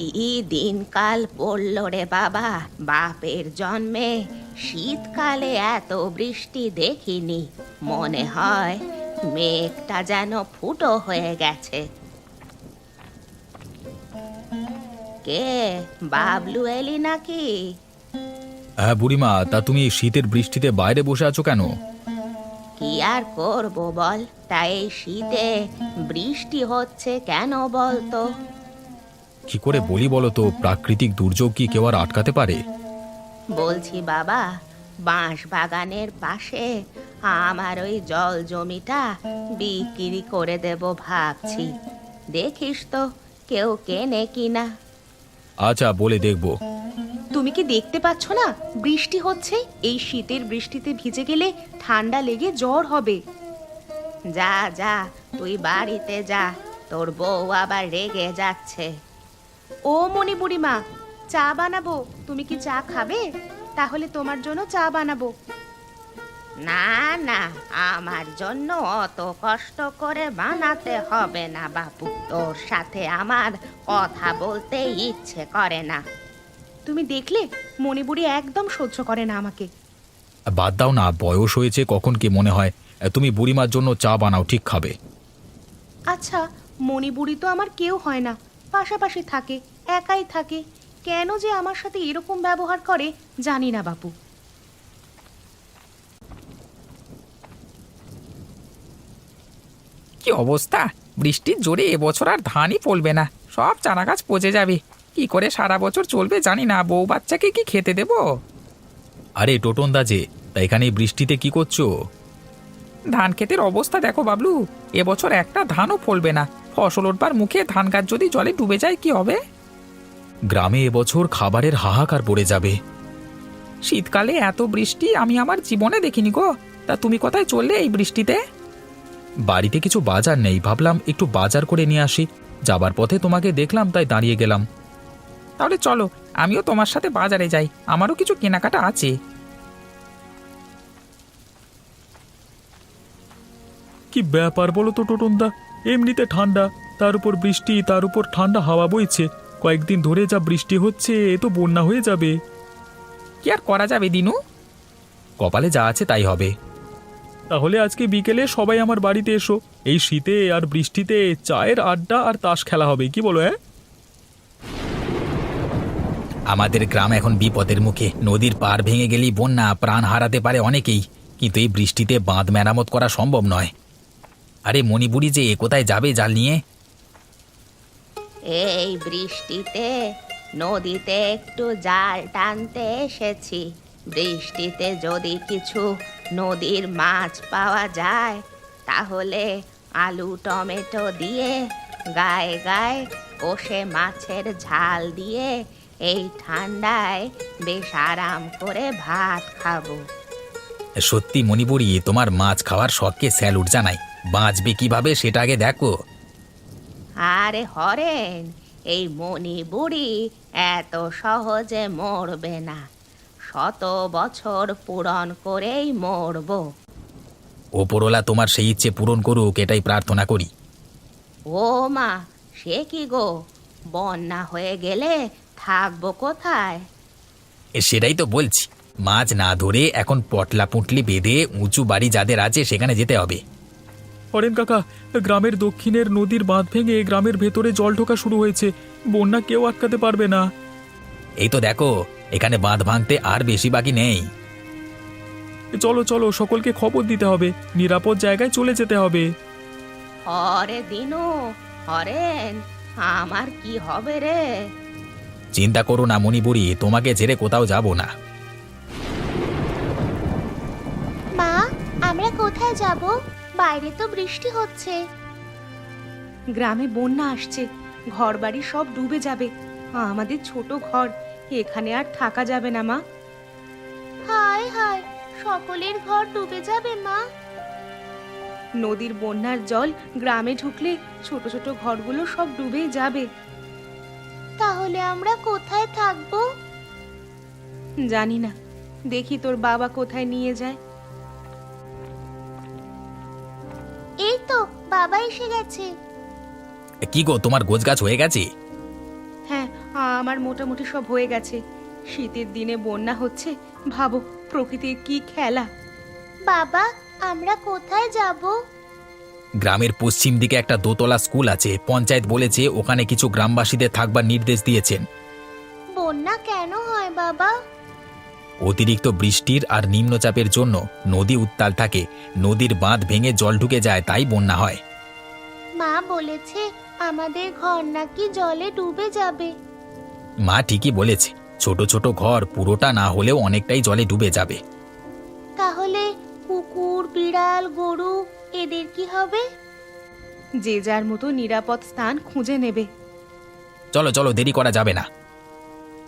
কি দিনকাল পড়ল রে বাবা, বাপের জন্মে শীতকালে এত বৃষ্টি দেখিনি। মনে হয় মেঘটা যেন ফুটো হয়ে গেছে। কে, বাবলু এলি নাকি? হ্যাঁ বুড়িমা, তা তুমি এই শীতের বৃষ্টিতে বাইরে বসে আছো কেন? কি আর করব বল, তাই এই শীতে বৃষ্টি হচ্ছে কেন বলতো? কি করে বলি বলো তো, প্রাকৃতিক দুর্যোগ কি কেউ আর আটকাতে পারে? বলছি বাবা, বাঁশ বাগানের পাশে আমার ওই জল জমিটা বিক্রি করে দেব ভাবছি। দেখিস তো কেউ কেনে কিনা। আচ্ছা, বলে দেখবো। তুমি কি দেখতে পাচ্ছ না বৃষ্টি হচ্ছে? এই শীতের বৃষ্টিতে ভিজে গেলে ঠান্ডা লেগে জ্বর হবে। যা যা, তুই বাড়িতে যা, তোর বউ আবার রেগে যাচ্ছে। ও মনি বুড়িমা, চা বানাবো, তুমি কি চা খাবে? তাহলে তোমার জন্য চা বানাবো। না না, আমার জন্য অত কষ্ট করে বানাতে হবে না বাপু, তোর সাথে আমার কথা বলতে ইচ্ছে করে না। তুমি দেখলে মণিবুড়ি একদম সহ্য করে না আমাকে। বাদ দাও না, বয়স হয়েছে, কখন কি মনে হয়। তুমি বুড়িমার জন্য চা বানাও, ঠিক খাবে। আচ্ছা, মণিবুড়ি তো আমার কেউ হয় না, পাশাপাশি থাকে, একাই থাকে, কেন যে আমার সাথে এরকম ব্যবহার করে জানি না বাপু। কি অবস্থা! বৃষ্টির জোরে এবছর আর ধানই ফলবে না, সব চারা গাছ পচে যাবে। কি করে সারা বছর চলবে জানি না, বউ বাচ্চাকে কি খেতে দেব? আরে টোটন দা যে, তা এখানে এই বৃষ্টিতে কি করছো? ধান ক্ষেতের অবস্থা দেখো বাবলু, এবছর একটা ধানও ফলবে না। ফসল ওঠবার মুখে ধান গাছ যদি জলে ডুবে যায় কি হবে? গ্রামে এবছর খাবারের হাহাকার পড়ে যাবে। শীতকালে এত বৃষ্টি আমি আমার জীবনে দেখিনি গো। তা তুমি কোথায় চললে এই বৃষ্টিতে? বাড়িতে কিছু বাজার নেই, ভাবলাম একটু বাজার করে নিয়ে আসি। যাবার পথে তোমাকে দেখলাম, তাই দাঁড়িয়ে গেলাম। তাহলে চলো, আমিও তোমার সাথে বাজারে যাই, আমারও কিছু কেনাকাটা আছে। কি ব্যাপার বলো তো টোটন দা, এমনিতে ঠান্ডা, তার উপর বৃষ্টি, তার উপর ঠান্ডা হাওয়া বইছে। কয়েকদিন ধরে যা বৃষ্টি হচ্ছে, এ তো বন্যা হয়ে যাবে। কি আর করা যাবে দিনু? কপালে যা আছে তাই হবে। তাহলে আজকে বিকেলে সবাই আমার বাড়িতে এসো। এই শীতে আর বৃষ্টিতে চায়ের আড্ডা আর তাস খেলা হবে, কি বলো? আমাদের গ্রাম এখন বিপদের মুখে, নদীর পাড় ভেঙে গেলেই বন্যা, প্রাণ হারাতে পারে অনেকেই। কিন্তু এই বৃষ্টিতে বাঁধ মেরামত করা সম্ভব নয়। আরে মণিপুরি যে কোথায় যাবে জাল নিয়ে? এই বৃষ্টিতে নদীতে একটু জাল টানতে এসেছি। বৃষ্টিতে যদি কিছু নদীর মাছ পাওয়া যায় তাহলে আলু টমেটো দিয়ে গায়ে গায়ে কষে মাছের ঝাল দিয়ে এই ঠান্ডায় বেশ আরাম করে ভাত খাবো। সত্যি মণিপুরি, তোমার মাছ খাওয়ার শখকে স্যালুট জানাই। বাঁচবে কিভাবে সেটা আগে দেখো। আরে হরেন, এই মণি বুড়ি এত সহজে মরবে না, 100 বছর পূরণ করেই মরবো। ওপরওয়ালা তোমার সেই ইচ্ছে পূরণ করুক, এটাই প্রার্থনা করি। ও মা, সে কি গো, বন্যা হয়ে গেলে থাকবো কোথায়? সেটাই তো বলছি, মাছ না ধরে এখন পটলা পুঁটলি বেঁধে উঁচু বাড়ি যাদের আছে সেখানে যেতে হবে। হরেন কাকা, গ্রামের দক্ষিণের নদীর বাঁধ ভেঙে গ্রামের ভেতরে জল ঢোকা শুরু হয়েছে। বন্যা কেউ আটকাতে পারবে না। এই তো দেখো, এখানে বাঁধ ভাঙতে আর বেশি বাকি নেই। চলো চলো, সকলকে খবর দিতে হবে, নিরাপদ জায়গায় চলে যেতে হবে। হরে দিনু, হরেন, আমার কি হবে রে? চিন্তা করো না মণিপুরি, তোমাকে ছেড়ে কোথাও যাব না। মা, আমরা কোথায় যাব? বাইরে তো বৃষ্টি হচ্ছে। গ্রামে বন্যা আসছে, ঘরবাড়ি সব ডুবে যাবে। আমাদের ছোট ঘর, এখানে আর থাকা যাবে না মা। হায় হায়, সকলের ঘর ডুবে যাবে মা। নদীর বন্যার জল গ্রামে ঢুকলে ছোট ছোট ঘরগুলো সব ডুবেই যাবে। তাহলে আমরা কোথায় থাকবো? জানি না, দেখি তোর বাবা কোথায় নিয়ে যায়। এই তো বাবা এসে গেছে। কি গো, তোমার গোছগাছ হয়ে গেছে? হ্যাঁ, আমার মোটামুটি সব হয়ে গেছে। শীতের দিনে বন্যা হচ্ছে, ভাবো প্রকৃতির কি খেলা। বাবা, আমরা কোথায় যাব? গ্রামের পশ্চিম দিকে একটা দোতলা স্কুল আছে, পঞ্চায়েত বলেছে ওখানে কিছু গ্রামবাসীদের থাকবার নির্দেশ দিয়েছেন। বন্যা কেন হয় বাবা? অতিরিক্ত বৃষ্টির আর নিম্নচাপের জন্য নদী উত্তাল থাকে, নদীর বাঁধ ভেঙে জল ঢুকে যায়, তাই বন্যা হয়। মা বলেছে আমাদের ঘর নাকি জলে ডুবে যাবে। মা ঠিকই বলেছে, ছোট ছোট ঘর পুরোটা না হলেও অনেকটাই জলে ডুবে যাবে। তাহলে কুকুর, বিড়াল, গরু এদের কি হবে? যে যার মতো নিরাপদ স্থান খুঁজে নেবে। চলো চলো, দেরি করা যাবে না।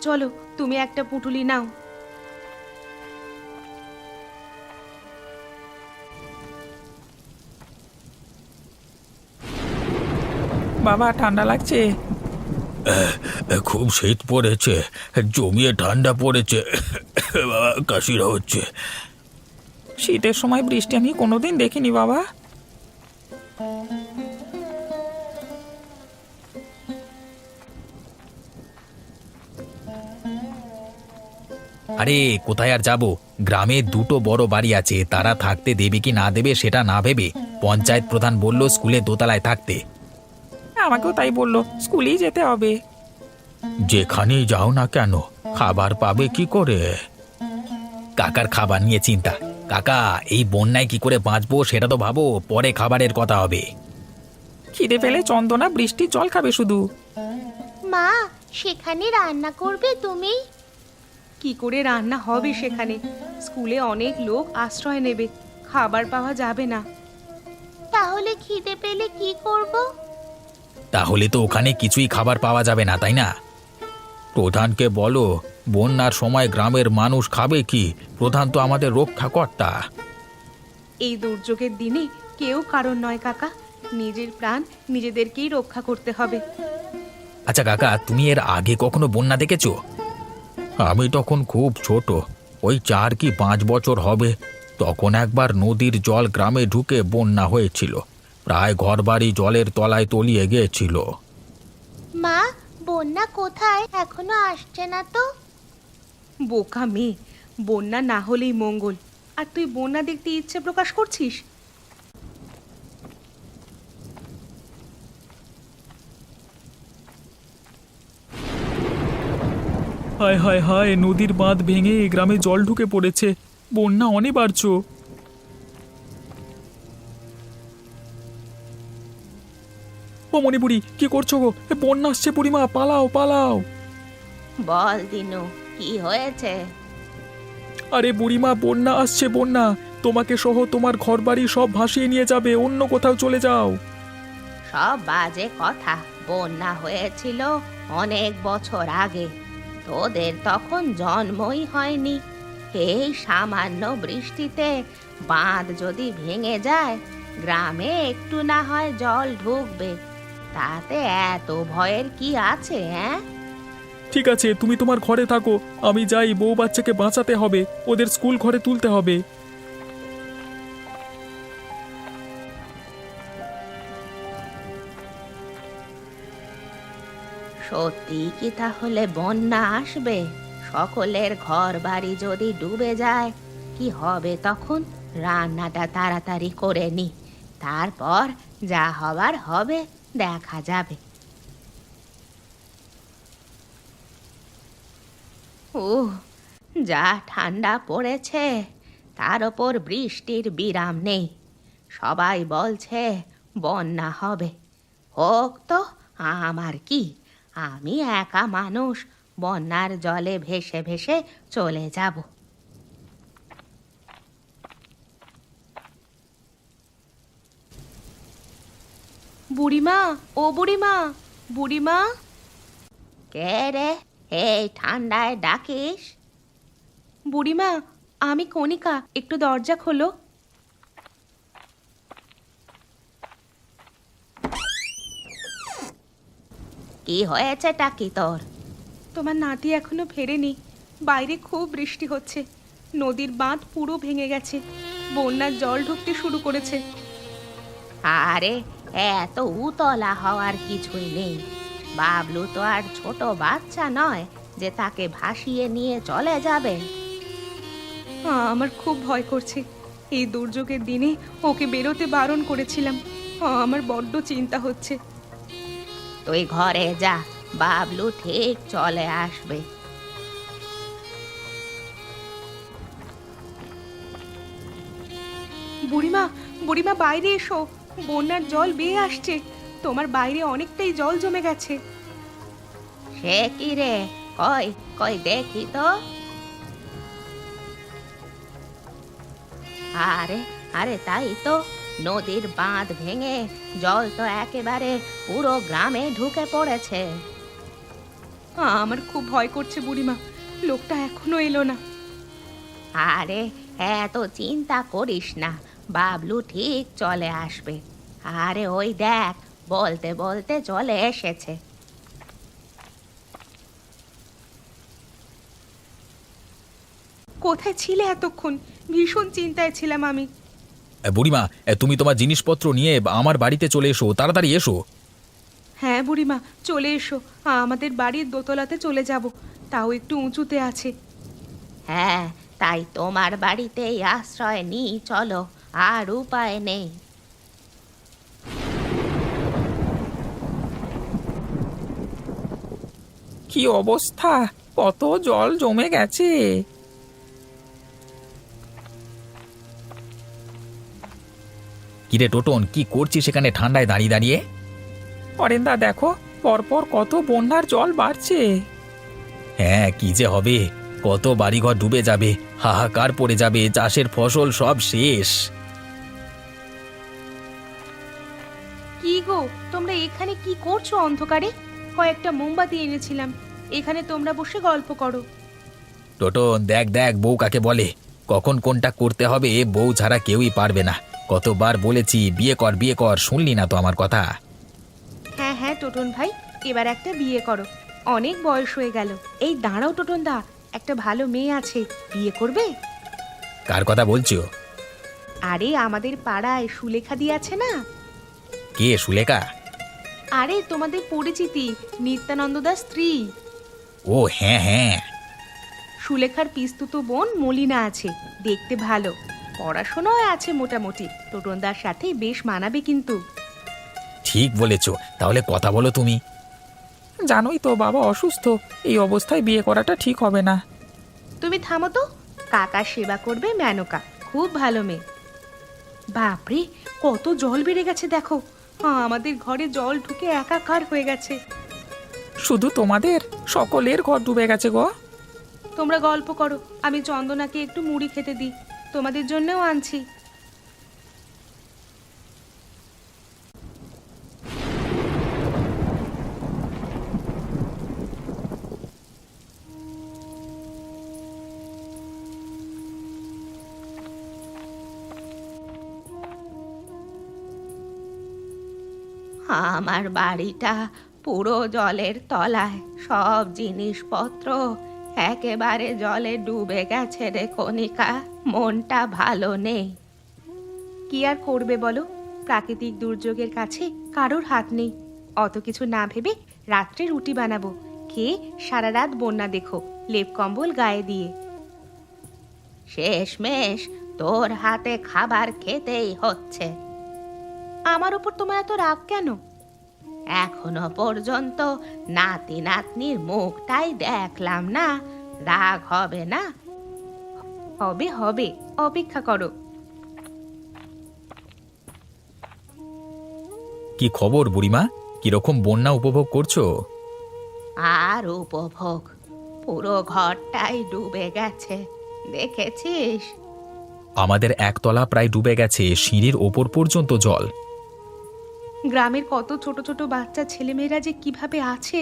চলো, তুমি একটা পুঁটুলি নাও। বাবা, ঠান্ডা লাগছে। খুব শীত পড়েছে, জমিয়ে ঠান্ডা পড়েছে, কাশিরা হচ্ছে। শীতের সময় বৃষ্টি আমি কোনোদিন দেখিনি বাবা। আরে কোথায় আর যাব, গ্রামে দুটো বড় বাড়ি আছে, তারা থাকতে দেবে কি না দেবে সেটা না ভেবে পঞ্চায়েত প্রধান বলল স্কুলে দোতলায় থাকতে। আমাকেও তাই বললো, স্কুলেই যেতে হবে। যেখানেই যাও না কেন, খাবার পাবে কি করে? কাকার খাবার নিয়ে চিন্তা। কাকা, এই বন্যায় কি করে বাঁচবো সেটা তো ভাবো, পরে খাবারের কথা হবে। খিদে পেলে চন্দনা বৃষ্টির জল খাবে শুধু। মা, সেখানে রান্না করবে তুমি? কি করে রান্না হবে সেখানে? স্কুলে অনেক লোক আশ্রয় নেবে, খাবার পাওয়া যাবে না। তাহলে খিদে পেলে কি করব? তাহলে তো ওখানে কিছুই খাবার পাওয়া যাবে না, তাই না? প্রধানকে বলো, বন্যার সময় গ্রামের মানুষ খাবে কি? প্রধান তো আমাদের রক্ষাকর্তা। এই দুর্যোগের দিনে কেউ কারণ নয় কাকা, নিজের প্রাণ নিজেদেরকেই রক্ষা করতে হবে। আচ্ছা কাকা, তুমি এর আগে কখনো বন্যা দেখেছো? আমি তখন খুব ছোট, ওই 4 কি 5 বছর হবে। তখন একবার নদীর জল গ্রামে ঢুকে বন্যা হয়েছিল, প্রায় ঘরবাড়ি জলের তলায় তলিয়ে গিয়েছিল। মা, বন্যা কোথায়? এখনো আসছে না তো। বোকা মেয়ে, বন্যা না হলেই মঙ্গল, আর তুই বন্যা দেখতে ইচ্ছে প্রকাশ করছিস? হায় হায় হায়, নদীর বাঁধ ভেঙে গ্রামে জল ঢুকে পড়েছে, বন্যা অনিবার্য। ও মণিপুরি, কি করছো গো? বন্যা আসছে বুড়িমা, পালাও পালাও। বল দিনু, কি হয়েছে? আরে বুড়িমা, বন্যা আসছে, বন্যা তোমাকে সহ তোমার ঘরবাড়ি সব ভাসিয়ে নিয়ে যাবে, অন্য কোথাও চলে যাও। সব বাজে কথা। বন্যা হয়েছিল অনেক বছর আগে, তোদের তখন জন্মই হয়নি। এই সামান্য বৃষ্টিতে বাঁধ যদি ভেঙে যায়, গ্রামে একটু না হয় জল ঢুকবে, তাতে এত ভয়ের কি আছে? হ্যাঁ, ঠিক আছে, তুমি তোমার ঘরে থাকো, আমি যাই, বউ বাচ্চাকে বাঁচাতে হবে, ওদের স্কুল ঘরে তুলতে হবে। সত্যি কি তাহলে বন্যা আসবে? সকলের ঘর বাড়ি যদি ডুবে যায়, কি হবে তখন? রান্নাটা তাড়াতাড়ি করে নি, তারপর যা হবার হবে, দেখা যাবে। ও, যা ঠান্ডা পড়েছে, তার ওপর বৃষ্টির বিরাম নেই। সবাই বলছে বন্যা হবে। হোক তো, আমার কি? আমি একা মানুষ, বন্যার জলে ভেসে ভেসে চলে যাব। বুড়িমা, ও বুড়িমা, বুড়িমা। কে রে, এই ঠান্ডায় ডাকিস? বুড়িমা, আমি কণিকা, একটু দরজা খোলো। কি হয়েছে টাকি তোর? তোমার নাতি এখনো ফেরেনি, বাইরে খুব বৃষ্টি হচ্ছে, নদীর বাঁধ পুরো ভেঙে গেছে, বন্যার জল ঢুকতে শুরু করেছে। আরে, এত উতলা হওয়ার কিছুই নেই, বাবলু তো আর ছোট বাচ্চা নয় যে তাকে ভাসিয়ে নিয়ে চলে যাবে। আমার খুব ভয় করছে। এই দুর্যোগের দিনে ওকে বেরোতে বারণ করেছিলাম। আমার বড্ড চিন্তা হচ্ছে। তুই ঘরে যা, বাবলু ঠিক চলে আসবে। বুড়িমা, বুড়িমা বাইরে এসো, বন্যার জল বেয়ে আসছে। তোমার বাইরে অনেকটাই জল জমে গেছে। সে কি রে, কই কই দেখি তো। আরে আরে তাই তো, নদীর বাঁধ ভেঙে জল তো একেবারে পুরো গ্রামে ঢুকে পড়েছে। আমার খুব ভয় করছে বুড়িমা, লোকটা এখনো এলো না। আরে এত চিন্তা করিস না, বাবলু ঠিক চলে আসবে। আরে ওই দেখ, বলতে বলতে চলে এসেছে। কোথায় ছিলে এতক্ষণ? ভীষণ চিন্তায় ছিলাম আমি। বুড়িমা, তুমি তোমার জিনিসপত্র নিয়ে আমার বাড়িতে চলে এসো, তাড়াতাড়ি এসো। হ্যাঁ বুড়িমা, চলে এসো। আমাদের বাড়ির দোতলাতে চলে যাব, তাও একটু উঁচুতে আছে। হ্যাঁ, তাই তোমার বাড়িতেই আশ্রয় নিই চলো, আর উপায় নেই। কি অবস্থা, কত জল জমে গেছে। কিরে টোটন, কি করছিস সেখানে ঠান্ডায় দাঁড়িয়ে দাঁড়িয়ে? অরেন্দা দেখো, পরপর কত বন্যার জল বাড়ছে। হ্যাঁ, কি যে হবে, কত বাড়িঘর ডুবে যাবে, হাহাকার পড়ে যাবে, চাষের ফসল সব শেষ। কি গো, তোমরা এখানে কি করছো অন্ধকারে? কয়েকটা মোমবাতি এনেছিলাম, এখানে তোমরা বসে গল্প করো। টোটন দেখ দেখ, বউ কাকে বলে, কখন কোনটা করতে হবে বউ ছাড়া কেউই পারবে না। কতবার বলেছি বিয়ে কর বিয়ে কর, শুনলি না তো আমার কথা। হ্যাঁ হ্যাঁ টোটন ভাই, এবার একটা বিয়ে করো, অনেক বয়স হয়ে গেল। এই দাঁড়াও টোটন দা, একটা ভালো মেয়ে আছে, বিয়ে করবে? কার কথা বলছো? আরে আমাদের পাড়ায় সুলেখা দি আছে না? কে সুলেখা? আরে তোমাদের পরিচিতি, নিত্যানন্দ দাস স্ত্রী। ও হ্যাঁ হ্যাঁ। সুলেখার পিস্তুতো বোন মলিনা আছে, দেখতে ভালো, পড়াশোনাও আছে মোটামুটি। টোটনদার সাথে বেশ মানাবে কিন্তু। ঠিক বলেছ, তাহলে কথা বলো তুমি। জানোই তো বাবা অসুস্থ, এই অবস্থায় বিয়ে করাটা ঠিক হবে না। তুমি থামো তো, কাকার সেবা করবে মেনকা, খুব ভালো মেয়ে। বাপরে, কত জল বেড়ে গেছে দেখো। আমাদের ঘরে জল ঢুকে একাকার হয়ে গেছে। শুধু তোমাদের, সকলের ঘর ডুবে গেছে গো। তোমরা গল্প করো, আমি চন্দনাকে একটু মুড়ি খেতে দিই, তোমাদের জন্যও আনছি। আমার বাড়িটা পুরো জলের তলায়, সব জিনিসপত্র একেবারে জলে ডুবে গেছে রে কণিকা, মনটা ভালো নেই। কি আর করবে বলো, প্রাকৃতিক দুর্যোগের কাছে কারোর হাত নেই। অত কিছু না ভেবে রাত্রে রুটি বানাবো, খেয়ে সারা রাত বন্যা দেখো, লেপ কম্বল গায়ে দিয়ে। শেষমেশ তোর হাতে খাবার খেতেই হচ্ছে। আমার উপর তোমার এত রাগ কেন? এখনো পর্যন্ত নাতি নাতনির মুখটাই দেখলাম না, রাগ হবে না? হবে হবে, অপেক্ষা করো। কি খবর বুড়িমা, কিরকম বন্যা উপভোগ করছো? আর উপভোগ, পুরো ঘরটাই ডুবে গেছে, দেখেছিস? আমাদের একতলা প্রায় ডুবে গেছে, সিঁড়ির ওপর পর্যন্ত জল। গ্রামের কত ছোট ছোট বাচ্চা ছেলেমেয়েরা যে কিভাবে আছে।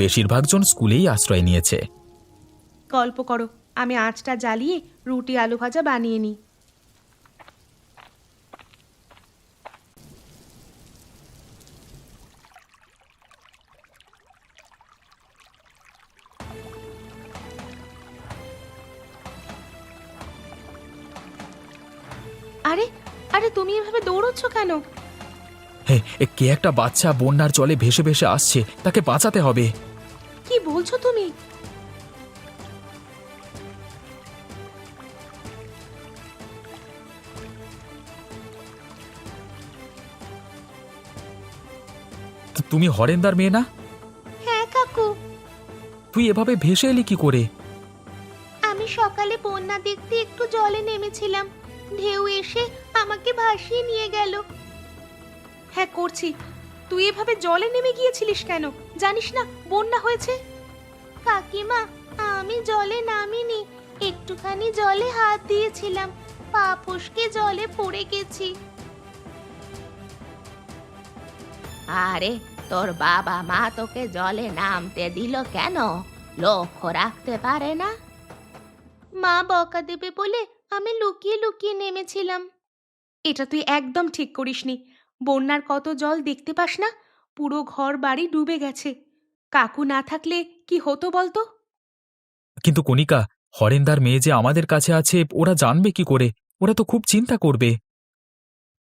বেশিরভাগ জন স্কুলেই আশ্রয় নিয়েছে। গল্প করো, আমি আঁচটা জ্বালিয়ে রুটি আলু ভাজা বানিয়ে নিই। আরে আরে, তুমি এভাবে দৌড়চ্ছ কেন? হে, কে একটা বাচ্চা বন্যার জলে ভেসে ভেসে আসছে, তাকে বাঁচাতে হবে। কি বলছো তুমি? তুমি হরেন্দার মেয়ে না? হ্যাঁ কাকু, তুই এভাবে ভেসে এলি কি করে? আমি সকালে বন্যা দেখতে একটু জলে নেমেছিলাম, ঢেউ এসে আমাকে ভাসিয়ে নিয়ে গেল। হ্যাঁ করছি। তুই এভাবে জলে নেমে গিয়েছিলিস কেন? জানিস না বন্যা হয়েছে? কাকিমা, আমি জলে নামিনি, একটুখানি জলে হাত দিয়েছিলাম, পা ফসকে জলে পড়ে গেছি। আরে তোর বাবা মা তোকে জলে নামতে দিল কেন? লক্ষ্য রাখতে পারে না? মা বকা দেবে বলে আমি লুকিয়ে লুকিয়ে নেমেছিলাম। এটা তুই একদম ঠিক করিসনি। বন্যার কত জল দেখতে পাস না? পুরো ঘর বাড়ি ডুবে গেছে। কাকু না থাকলে কি হতো বলতো? কিন্তু কণিকা, হরেন্দার মেয়ে যে আমাদের কাছে আছে ওরা জানবে কি করে? ওরা তো খুব চিন্তা করবে।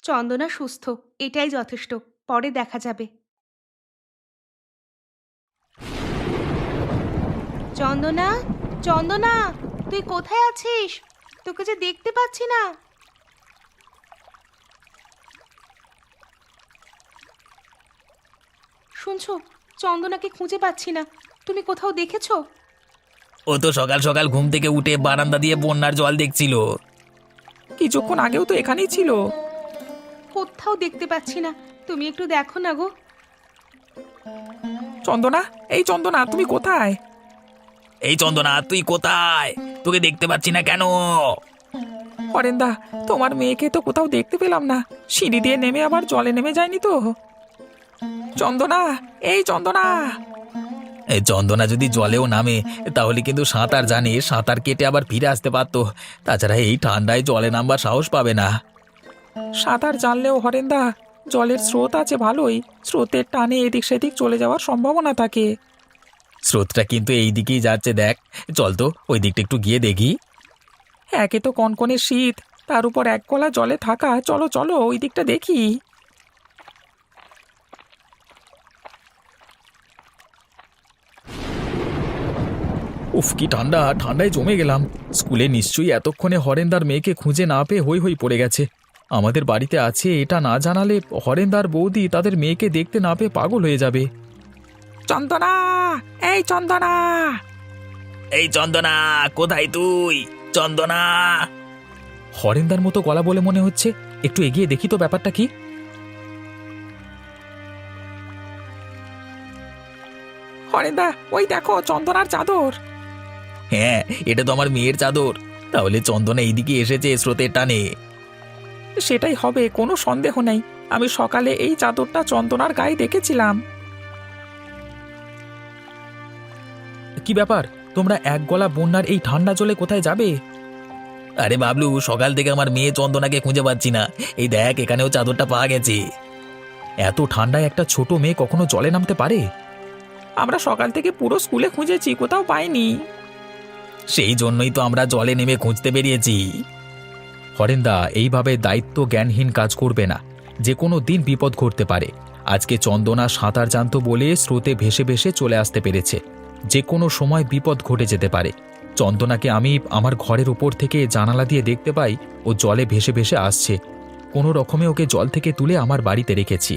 চন্দনা সুস্থ, এটাই যথেষ্ট। পরে দেখা যাবে। চন্দনা, চন্দনা, তুই কোথায় আছিস? তোকে যে দেখতে পাচ্ছি না। শুনছো, চন্দনাকে খুঁজে পাচ্ছি না। তুমি কোথাও দেখেছো? ও তো সকাল সকাল ঘুম থেকে উঠে বারান্দা দিয়ে বন্যার জল দেখছিল। কিছুক্ষণ আগেও তো এখানেই ছিল। কোথাও দেখতে পাচ্ছি না। তুমি একটু দেখো না গো। চন্দনা, এই চন্দনা, তুমি কোথায়? এই চন্দনা, তুই কোথায়? তোকে দেখতে পাচ্ছি না কেন? হরেন্দা, তোমার মেয়েকে তো কোথাও দেখতে পেলাম না। সিঁড়ি দিয়ে নেমে আবার জলে নেমে যায়নি তো? চন্দনা, এই চন্দনা। এই চন্দনা যদি জলেও নামে তাহলে কিন্তু সাঁতার জানে, সাঁতার কেটে আবার ফিরে আসতে পারতো। তাছাড়া এই ঠান্ডায় জলে নামবার সাহস পাবে না। সাঁতার জানলেও হরেন্দা, জলের স্রোত আছে ভালোই, স্রোতের টানে এদিক সেদিক চলে যাওয়ার সম্ভাবনা থাকে। স্রোতটা কিন্তু এই দিকেই যাচ্ছে, দেখ। চল তো ওই দিকটা একটু গিয়ে দেখি। একে তো কনকনে শীত, তার উপর এক গলা জলে থাকা। চলো চলো ওই দিকটা দেখি। উফ, কি ঠান্ডা! ঠান্ডায় জমে গেলাম। স্কুলে নিশ্চয়ই এতক্ষণে হরেন্দার মেয়েকে খুঁজে না পেয়ে হই হই পড়ে গেছে। আমাদের বাড়িতে আছে এটা না জানালে হরেন্দার বৌদি তাদের মেয়েকে দেখতে না পেয়ে পাগল হয়ে যাবে। চন্দনা, এই চন্দনা। এই চন্দনা, কোথায় তুই? চন্দনা! হরেন্দার মতো গলা বলে মনে হচ্ছে। একটু এগিয়ে দেখি তো ব্যাপারটা কি। হরেন্দা, ওই দেখো চন্দনার চাদর। হ্যাঁ, এটা তো আমার মেয়ের চাদর। তাহলে চন্দনা এইদিকে এসেছে স্রোতের টানে। সেটাই হবে, কোনো সন্দেহ নেই। আমি সকালে এই চাদরটা চন্দনার গায়ে দেখেছিলাম। কি ব্যাপার? তোমরা এক গলা বন্যার এই ঠান্ডা জলে কোথায় যাবে? আরে বাবলু, সকাল থেকে আমার মেয়ে চন্দনাকে খুঁজে পাচ্ছি না। এই দেখ, এখানেও চাদরটা পাওয়া গেছে। এত ঠান্ডায় একটা ছোট মেয়ে কখনো জলে নামতে পারে? আমরা সকাল থেকে পুরো স্কুলে খুঁজেছি, কোথাও পাইনি। সেই জন্যই তো আমরা জলে নেমে খুঁজতে বেরিয়েছি। হরেন্দা, এইভাবে দায়িত্ব জ্ঞানহীন কাজ করবে না। যে কোনো দিন বিপদ ঘটতে পারে। আজকে চন্দনা সাঁতার জানতো বলে স্রোতে ভেসে ভেসে চলে আসতে পেরেছে। যে কোনো সময় বিপদ ঘটে যেতে পারে। চন্দনাকে আমি আমার ঘরের উপর থেকে জানালা দিয়ে দেখতে পাই ও জলে ভেসে ভেসে আসছে। কোনো রকমে ওকে জল থেকে তুলে আমার বাড়িতে রেখেছি।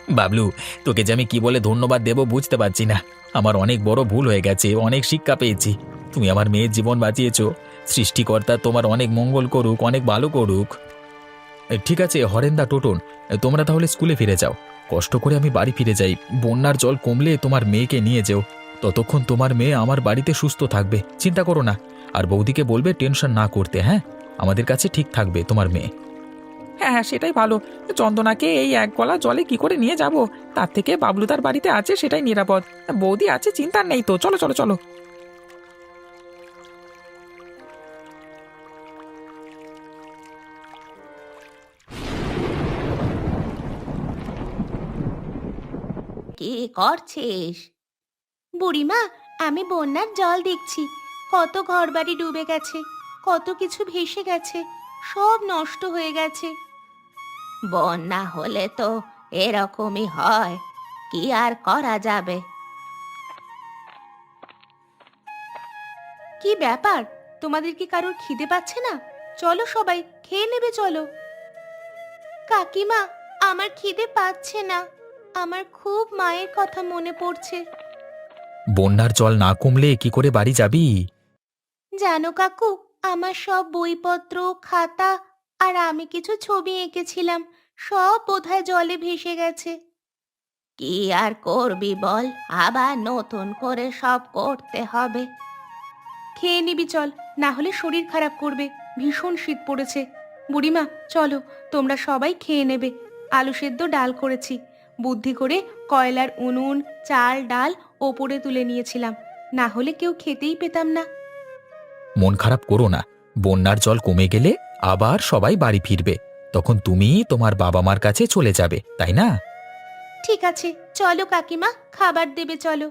বাবলু, তোকে যে আমি কি বলে ধন্যবাদ দেব বুঝতে পারছি না। আমার অনেক বড় ভুল হয়ে গেছে, অনেক শিক্ষা পেয়েছি। তুমি আমার মেয়ের জীবন বাঁচিয়েছো। সৃষ্টিকর্তা তোমার অনেক মঙ্গল করুক, অনেক ভালো করুক। ঠিক আছে হরেন্দা, টোটন, তোমরা তাহলে স্কুলে ফিরে যাও। কষ্ট করে আমি বাড়ি ফিরে যাই। বন্যার জল কমলে তোমার মেয়েকে নিয়ে যেও। ততক্ষণ তোমার মেয়ে আমার বাড়িতে সুস্থ থাকবে, চিন্তা করো না। আর বৌদিকে বলবে টেনশন না করতে। হ্যাঁ, আমাদের কাছে ঠিক থাকবে তোমার মেয়ে। হ্যাঁ হ্যাঁ, সেটাই ভালো। চন্দনাকে এই এক গলা জলে কি করে নিয়ে যাব? তার থেকে বাবলুদার বাড়িতে আছে, সেটাই নিরাপদ। বৌদি আছে, চিন্তার নেই তো। চলো চলো চলো। কি করছিস? বুড়িমা, আমি বন্যার জল দেখছি। কত ঘরবাড়ি ডুবে গেছে, কত কিছু ভেসে গেছে, সব নষ্ট হয়ে গেছে। বন্যা হলে তো এরকমই হয়, কি আর করা যাবে। কি ব্যাপার, তোমাদের কি কারোর খিদে পাচ্ছে না? চলো সবাই খেয়ে নেবে, চলো। কাকিমা, আমার খিদে পাচ্ছে না, আমার খুব মায়ের কথা মনে পড়ছে। বন্যার জল না কমলে কি করে বাড়ি যাবি? জানো কাকু, আমার সব বইপত্র, খাতা আর আমি কিছু ছবি এঁকেছিলাম, সব বোধহয় জলে ভেসে গেছে। কি আর করবি বল, আবার নতুন করে সব করতে হবে। খেয়ে নিবি চল, না হলে শরীর খারাপ করবে, ভীষণ শীত পড়েছে। বুড়িমা চলো, তোমরা সবাই খেয়ে নেবে। আলু সেদ্ধ ডাল করেছি, বুদ্ধি করে কয়লার উনুন, চাল ডাল ওপরে তুলে নিয়েছিলাম, না হলে কেউ খেতেই পেতাম না। মন খারাপ করো না, বন্যার জল কমে গেলে আবার সবাই বাড়ি ফিরবে, তখন তুমি তোমার বাবা মার কাছে চলে যাবে, তাই না? ঠিক আছে, চলো কাকিমা, খাবার দেবে চলো।